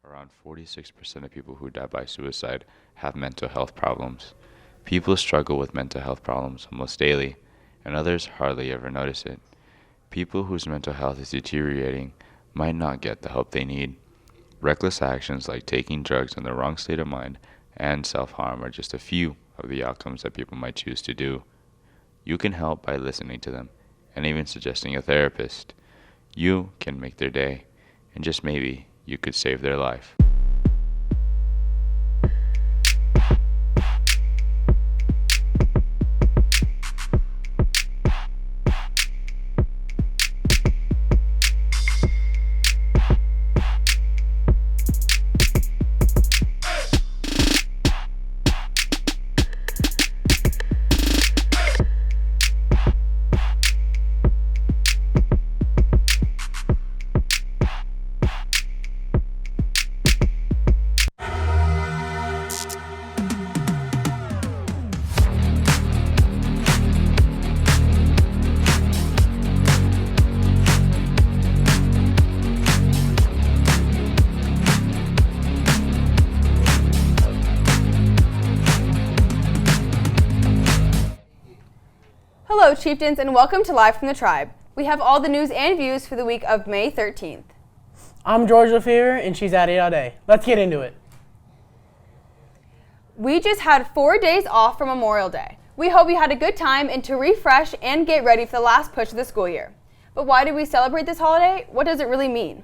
Around 46% of people who die by suicide have mental health problems. People struggle with mental health problems almost daily, and others hardly ever notice it. People whose mental health is deteriorating might not get the help they need. Reckless actions like taking drugs in the wrong state of mind and self-harm are just a few of the outcomes that people might choose to do. You can help by listening to them and even suggesting a therapist. You can make their day, and just maybe you could save their life. Hello, Chieftains, and welcome to Live from the Tribe. We have all the news and views for the week of May 13th. I'm George Lefevre, and she's at it all day. Let's get into it. We just had 4 days off from Memorial Day. We hope you had a good time and to refresh and get ready for the last push of the school year. But why do we celebrate this holiday? What does it really mean?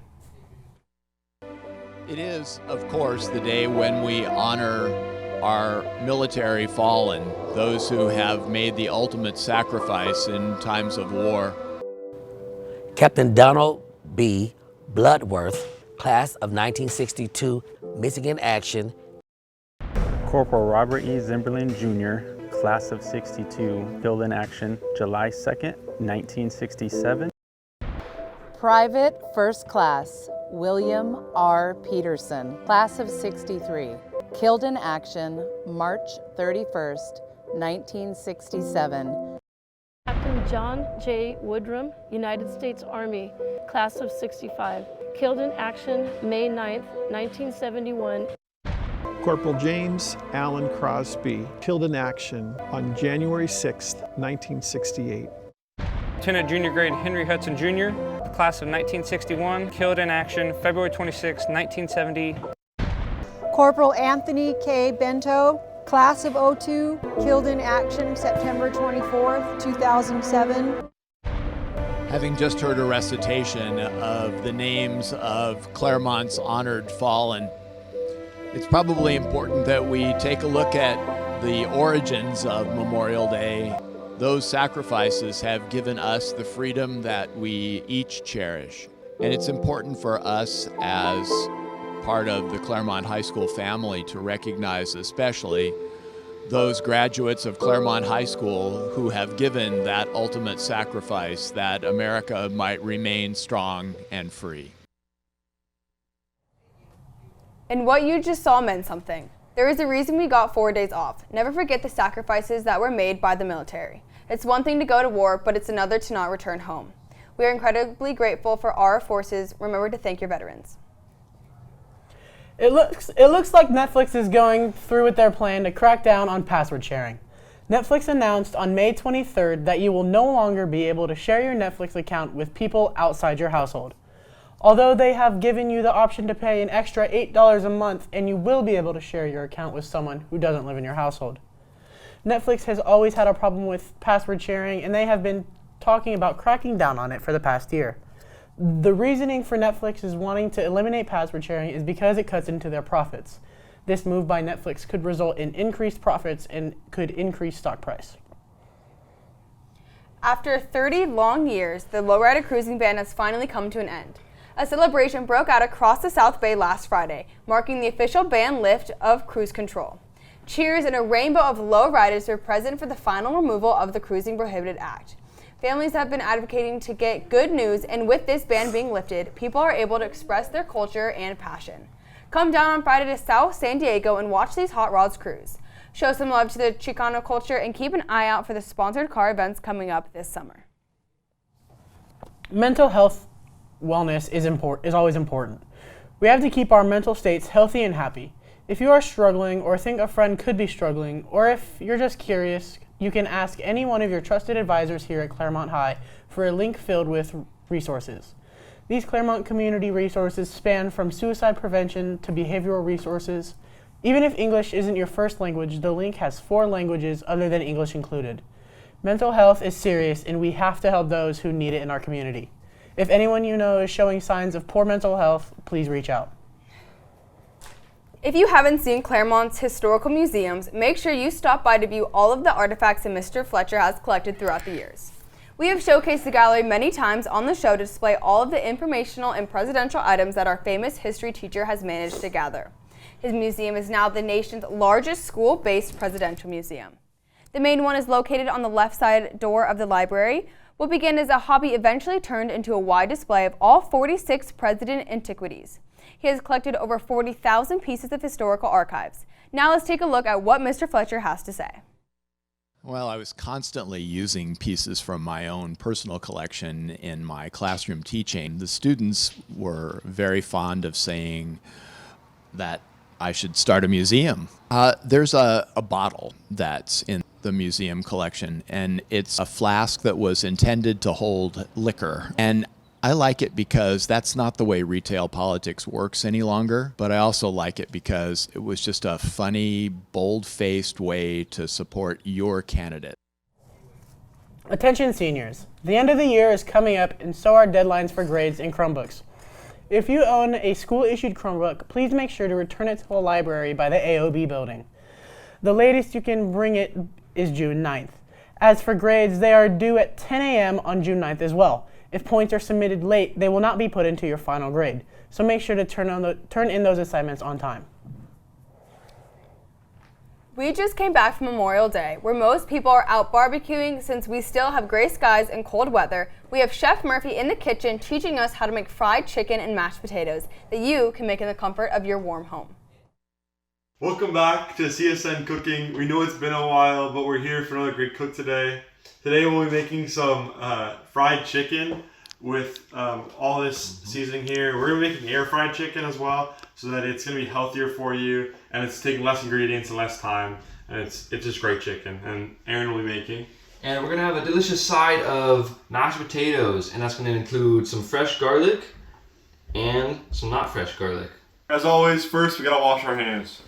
It is, of course, the day when we honor our military fallen, those who have made the ultimate sacrifice in times of war. Captain Donald B. Bloodworth, class of 1962, missing in action. Corporal Robert E. Zimberlin Jr., class of 62, killed in action July 2nd, 1967. Private First Class William R. Peterson, class of 63, killed in action March 31st, 1967. Captain John J. Woodrum, United States Army, class of 65, killed in action May 9th, 1971. Corporal James Allen Crosby, killed in action on January 6th, 1968. Lieutenant Junior Grade Henry Hudson Jr., class of 1961, killed in action February 26, 1970. Corporal Anthony K. Bento, class of 02, killed in action September 24th, 2007. Having just heard a recitation of the names of Clairemont's honored fallen, it's probably important that we take a look at the origins of Memorial Day. Those sacrifices have given us the freedom that we each cherish. And it's important for us as part of the Clairemont High School family to recognize especially those graduates of Clairemont High School who have given that ultimate sacrifice that America might remain strong and free. And what you just saw meant something. There is a reason we got 4 days off. Never forget the sacrifices that were made by the military. It's one thing to go to war, but it's another to not return home. We are incredibly grateful for our forces. Remember to thank your veterans. It looks like Netflix is going through with their plan to crack down on password sharing. Netflix announced on May 23rd that you will no longer be able to share your Netflix account with people outside your household. Although they have given you the option to pay an extra $8 a month, and you will be able to share your account with someone who doesn't live in your household. Netflix has always had a problem with password sharing, and they have been talking about cracking down on it for the past year. The reasoning for Netflix is wanting to eliminate password sharing is because it cuts into their profits. This move by Netflix could result in increased profits and could increase stock price. After 30 long years, the lowrider cruising ban has finally come to an end. A celebration broke out across the South Bay last Friday, marking the official ban lift of cruise control. Cheers and a rainbow of lowriders were present for the final removal of the Cruising Prohibited Act. Families have been advocating to get good news, and with this ban being lifted, people are able to express their culture and passion. Come down on Friday to South San Diego and watch these hot rods cruise. Show some love to the Chicano culture and keep an eye out for the sponsored car events coming up this summer. Mental health wellness is always important. We have to keep our mental states healthy and happy. If you are struggling or think a friend could be struggling, or if you're just curious, you can ask any one of your trusted advisors here at Clairemont High for a link filled with resources. These Clairemont community resources span from suicide prevention to behavioral resources. Even if English isn't your first language, the link has 4 languages other than English included. Mental health is serious, and we have to help those who need it in our community. If anyone you know is showing signs of poor mental health, please reach out. If you haven't seen Clairemont's historical museums, make sure you stop by to view all of the artifacts that Mr. Fletcher has collected throughout the years. We have showcased the gallery many times on the show to display all of the informational and presidential items that our famous history teacher has managed to gather. His museum is now the nation's largest school-based presidential museum. The main one is located on the left side door of the library. What began as a hobby eventually turned into a wide display of all 46 president antiquities. He has collected over 40,000 pieces of historical archives. Now let's take a look at what Mr. Fletcher has to say. Well, I was constantly using pieces from my own personal collection in my classroom teaching. The students were very fond of saying that I should start a museum. There's a bottle that's in the museum collection, and it's a flask that was intended to hold liquor. And I like it because that's not the way retail politics works any longer, but I also like it because it was just a funny, bold-faced way to support your candidate. Attention seniors, the end of the year is coming up, and so are deadlines for grades and Chromebooks. If you own a school-issued Chromebook, please make sure to return it to the library by the AOB building. The latest you can bring it is June 9th. As for grades, they are due at 10 a.m. on June 9th as well. If points are submitted late, they will not be put into your final grade, so make sure to turn in those assignments on time. We just came back from Memorial Day, where most people are out barbecuing. Since we still have gray skies and cold weather, we have Chef Murphy in the kitchen teaching us how to make fried chicken and mashed potatoes that you can make in the comfort of your warm home. Welcome back to CSN Cooking. We know it's been a while, but we're here for another great cook today. Today we'll be making some fried chicken with all this seasoning here. We're going to be making air fried chicken as well, so that it's going to be healthier for you, and it's taking less ingredients and less time, and it's just great chicken. And Aaron will be making. And we're going to have a delicious side of mashed potatoes, and that's going to include some fresh garlic and some not fresh garlic. As always, first we got to wash our hands.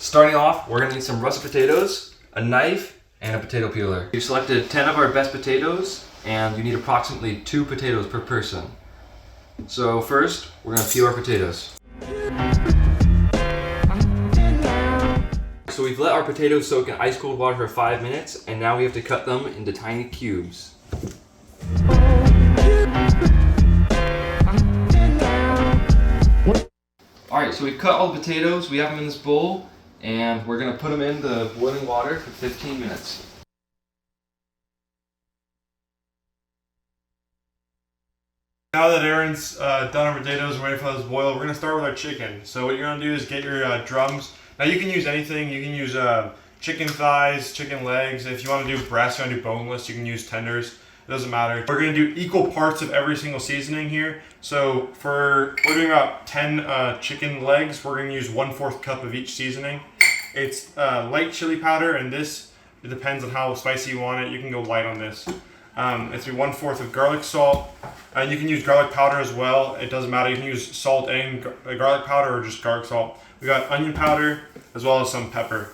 Starting off, we're going to need some russet potatoes, a knife, and a potato peeler. We've selected 10 of our best potatoes, and you need approximately 2 potatoes per person. So first, we're going to peel our potatoes. So we've let our potatoes soak in ice cold water for 5 minutes, and now we have to cut them into tiny cubes. Alright, so we've cut all the potatoes, we have them in this bowl, and we're going to put them in the boiling water for 15 minutes. Now that Aaron's done our potatoes and ready for those to boil, we're going to start with our chicken. So what you're going to do is get your drums. Now you can use anything. You can use chicken thighs, chicken legs. If you want to do breasts, you want to do boneless, you can use tenders. It doesn't matter. We're going to do equal parts of every single seasoning here. So we're doing about 10 chicken legs. We're going to use 1/4 cup of each seasoning. It's light chili powder, and it depends on how spicy you want it. You can go light on this. It's 1/4 of garlic salt. You can use garlic powder as well. It doesn't matter. You can use salt and garlic powder or just garlic salt. We got onion powder as well as some pepper.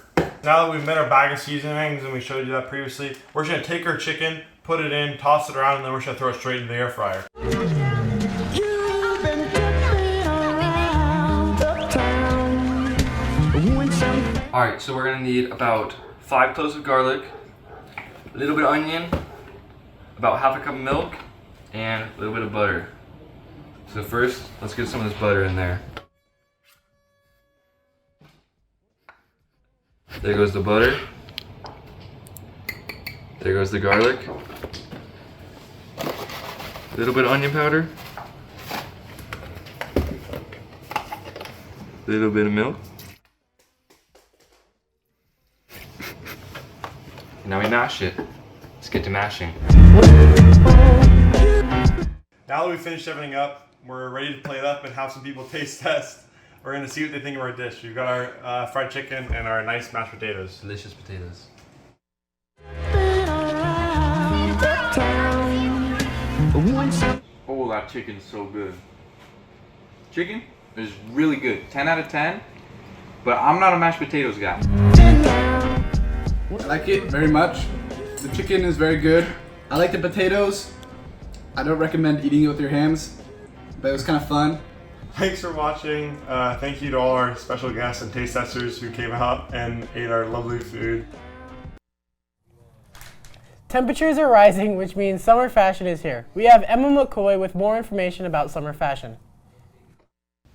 Now that we've made our bag of seasonings and we showed you that previously, we're just going to take our chicken, put it in, toss it around, and then we're just going to throw it straight into the air fryer. Alright, so we're going to need about 5 cloves of garlic, a little bit of onion, about 1/2 cup of milk, and a little bit of butter. So first, let's get some of this butter in there. There goes the butter. There goes the garlic. A little bit of onion powder. A little bit of milk. And now we mash it. Let's get to mashing. Now that we've finished everything up, we're ready to plate up and have some people taste test. We're going to see what they think of our dish. We've got our fried chicken and our nice mashed potatoes. Delicious potatoes. Oh, that chicken's so good. Chicken is really good. 10 out of 10. But I'm not a mashed potatoes guy. I like it very much. The chicken is very good. I like the potatoes. I don't recommend eating it with your hands, but it was kind of fun. Thanks for watching. Thank you to all our special guests and taste testers who came out and ate our lovely food. Temperatures are rising, which means summer fashion is here. We have Emma McCoy with more information about summer fashion.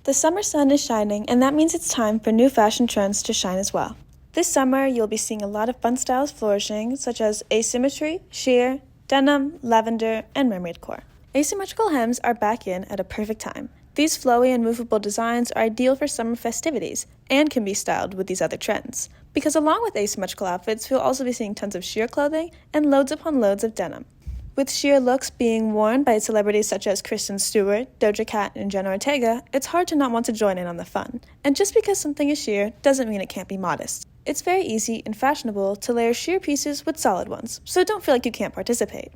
The summer sun is shining, and that means it's time for new fashion trends to shine as well. This summer, you'll be seeing a lot of fun styles flourishing, such as asymmetry, sheer, denim, lavender, and mermaid core. Asymmetrical hems are back in at a perfect time. These flowy and movable designs are ideal for summer festivities and can be styled with these other trends. Because along with asymmetrical outfits, you'll also be seeing tons of sheer clothing and loads upon loads of denim. With sheer looks being worn by celebrities such as Kristen Stewart, Doja Cat, and Jenna Ortega, it's hard to not want to join in on the fun. And just because something is sheer doesn't mean it can't be modest. It's very easy and fashionable to layer sheer pieces with solid ones, so don't feel like you can't participate.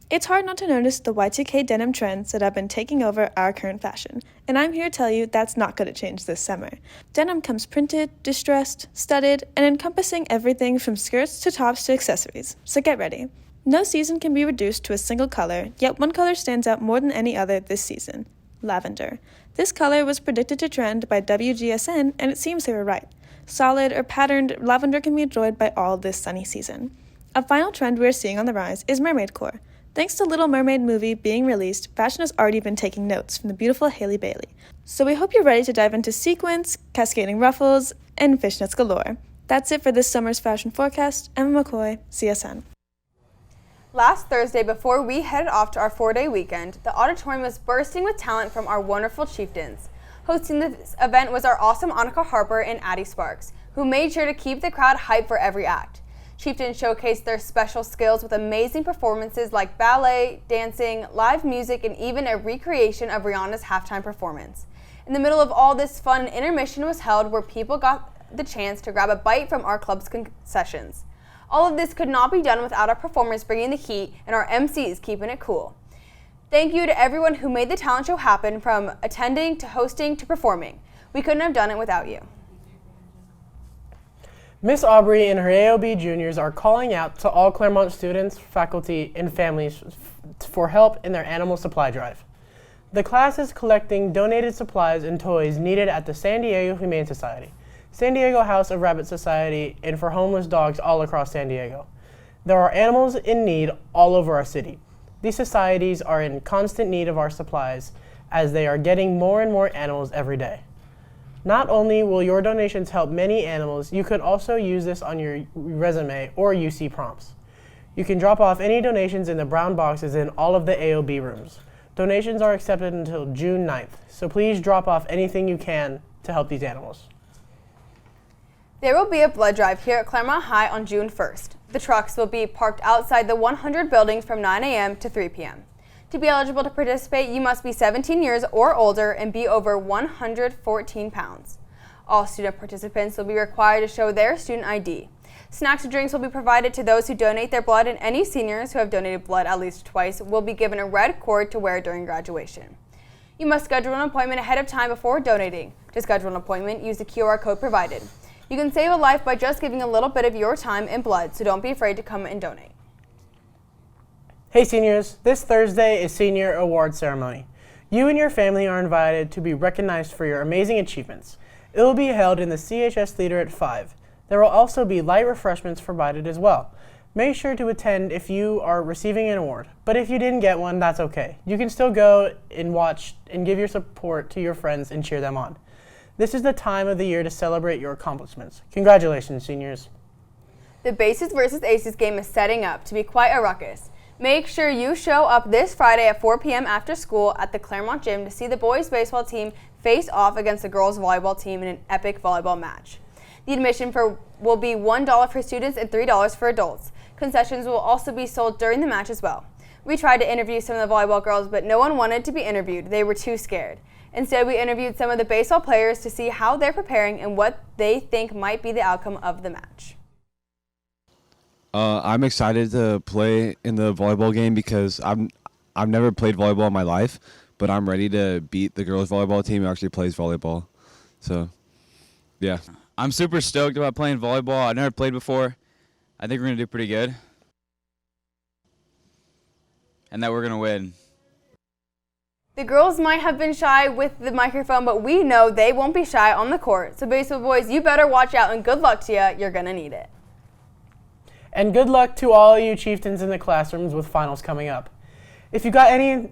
It's hard not to notice the Y2K denim trends that have been taking over our current fashion, and I'm here to tell you that's not going to change this summer. Denim comes printed, distressed, studded, and encompassing everything from skirts to tops to accessories, so get ready. No season can be reduced to a single color, yet one color stands out more than any other this season: lavender. This color was predicted to trend by WGSN, and it seems they were right. Solid or patterned, lavender can be enjoyed by all this sunny season. A final trend we're seeing on the rise is mermaid core. Thanks to Little Mermaid movie being released, fashion has already been taking notes from the beautiful Hailey Bailey. So we hope you're ready to dive into sequins, cascading ruffles, and fishnets galore. That's it for this summer's fashion forecast. Emma McCoy, CSN. Last Thursday, before we headed off to our 4-day weekend, the auditorium was bursting with talent from our wonderful chieftains. Hosting this event was our awesome Annika Harper and Addie Sparks, who made sure to keep the crowd hyped for every act. Chieftains showcased their special skills with amazing performances like ballet, dancing, live music, and even a recreation of Rihanna's halftime performance. In the middle of all this fun, an intermission was held where people got the chance to grab a bite from our club's concessions. All of this could not be done without our performers bringing the heat and our MCs keeping it cool. Thank you to everyone who made the talent show happen, from attending to hosting to performing. We couldn't have done it without you. Miss Aubrey and her AOB juniors are calling out to all Clairemont students, faculty, and families for help in their animal supply drive. The class is collecting donated supplies and toys needed at the San Diego Humane Society, San Diego House of Rabbit Society, and for homeless dogs all across San Diego. There are animals in need all over our city. These societies are in constant need of our supplies as they are getting more and more animals every day. Not only will your donations help many animals, you could also use this on your resume or UC prompts. You can drop off any donations in the brown boxes in all of the AOB rooms. Donations are accepted until June 9th, so please drop off anything you can to help these animals. There will be a blood drive here at Clairemont High on June 1st. The trucks will be parked outside the 100 buildings from 9 a.m. to 3 p.m. To be eligible to participate, you must be 17 years or older and be over 114 pounds. All student participants will be required to show their student ID. Snacks and drinks will be provided to those who donate their blood, and any seniors who have donated blood at least twice will be given a red cord to wear during graduation. You must schedule an appointment ahead of time before donating. To schedule an appointment, use the QR code provided. You can save a life by just giving a little bit of your time and blood, so don't be afraid to come and donate. Hey seniors, this Thursday is Senior Award Ceremony. You and your family are invited to be recognized for your amazing achievements. It will be held in the CHS Theater at 5. There will also be light refreshments provided as well. Make sure to attend if you are receiving an award, but if you didn't get one, that's okay. You can still go and watch and give your support to your friends and cheer them on. This is the time of the year to celebrate your accomplishments. Congratulations, seniors. The Bases vs. Aces game is setting up to be quite a ruckus. Make sure you show up this Friday at 4 p.m. after school at the Clairemont gym to see the boys baseball team face off against the girls volleyball team in an epic volleyball match. The admission will be $1 for students and $3 for adults. Concessions will also be sold during the match as well. We tried to interview some of the volleyball girls, but no one wanted to be interviewed. They were too scared. Instead, we interviewed some of the baseball players to see how they're preparing and what they think might be the outcome of the match. I'm excited to play in the volleyball game because I've never played volleyball in my life, but I'm ready to beat the girls volleyball team who actually plays volleyball. So, yeah. I'm super stoked about playing volleyball. I've never played before. I think we're going to do pretty good. And that we're going to win. The girls might have been shy with the microphone, but we know they won't be shy on the court. So baseball boys, you better watch out and good luck to you. You're going to need it. And good luck to all you chieftains in the classrooms with finals coming up. If you got anything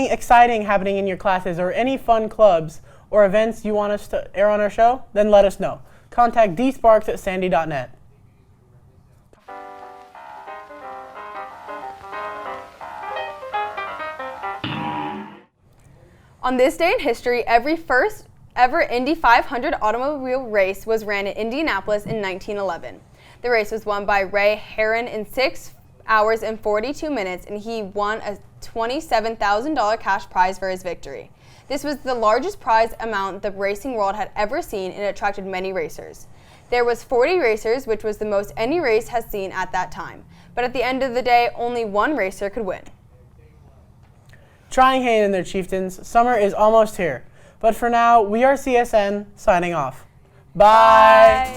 exciting happening in your classes or any fun clubs or events you want us to air on our show, then let us know. Contact dsparks@sandy.net. On this day in history, every first ever Indy 500 automobile race was ran in Indianapolis in 1911. The race was won by Ray Herron in 6 hours and 42 minutes, and he won a $27,000 cash prize for his victory. This was the largest prize amount the racing world had ever seen, and it attracted many racers. There was 40 racers, which was the most any race has seen at that time. But at the end of the day, only one racer could win. Trying hang in there, chieftains. Summer is almost here. But for now, we are CSN signing off. Bye.